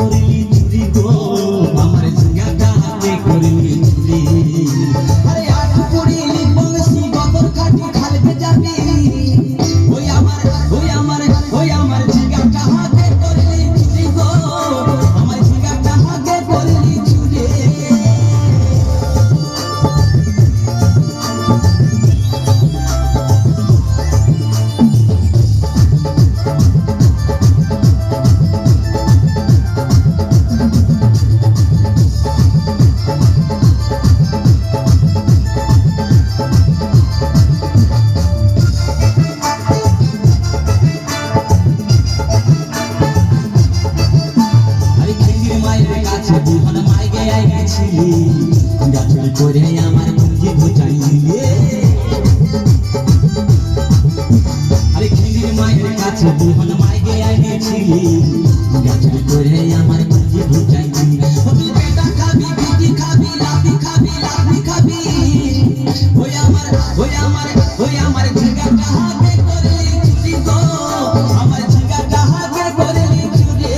করলি চুরি গো আমার ঝিঙ্গাটা হাতে করলি চুরি আরে আট পড়িলি বংশী গদর কাটি খালবে যাবি ওই আমার ঝিঙ্গাটা হাতে করলি চুরি গো আমার ঝিঙ্গাটা হাতে করলি চুরি দুহন মাইগে আই গেছিলি গাছড়ি করে আমার মুঞ্জি ঘুচাইলি আরে খিঙ্গির মায়ের কাছে দুহন মাইগে আই গেছিলি গাছড়ি করে আমার মুঞ্জি ঘুচাইলি তুই বেটা খাবি বিটি খাবি লাভি খাবি ওই আমার ঝিঙ্গাটা হাতে করলি চুরি গো আমার ঝিঙ্গাটা হাতে করলি চুরি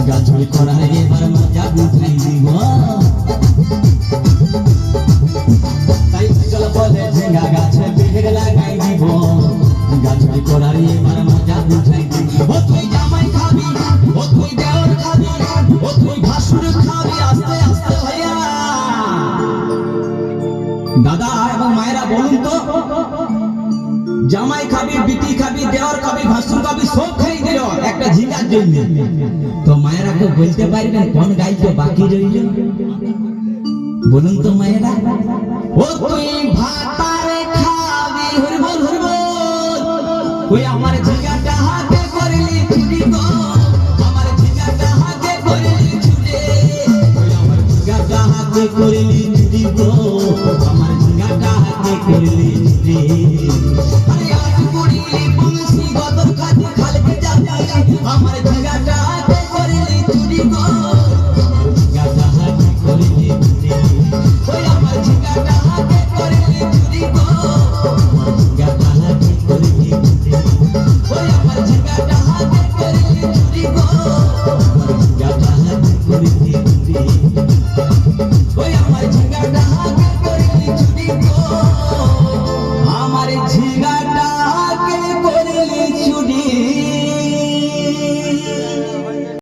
গাছড়ি করার এবার মজা বুঝাই দিব তাই চল বলে ঝিঙ্গা গাছে বেড় লাগাই দিব গাছড়ি করার এবার মজা বুঝাই দিব ও তুই জামাই খাবি ও তুই দেওর খাবি ও তুই ভাসুর খাবি আস্তে আস্তে ভাইয়া দাদা এবং মায়েরা বলুন তো জামাই খাবি বিটি খাবি দেওর খাবি ভাসুর খাবি সব খাই দিল একটা ঝিঙ্গার জন্য তো মায়েরা তো বলতে পারবেন কোন গাইতে বাকি রইল বলুন তো মায়েরা ও তুই ভাতারে খাবি হরিবল ওই আমার ঝিঙ্গাটা হাতে করলি চুরি গো আমার ঝিঙ্গাটা হাতে করলি চুরি ওই আমার ঝিঙ্গাটা হাতে করলি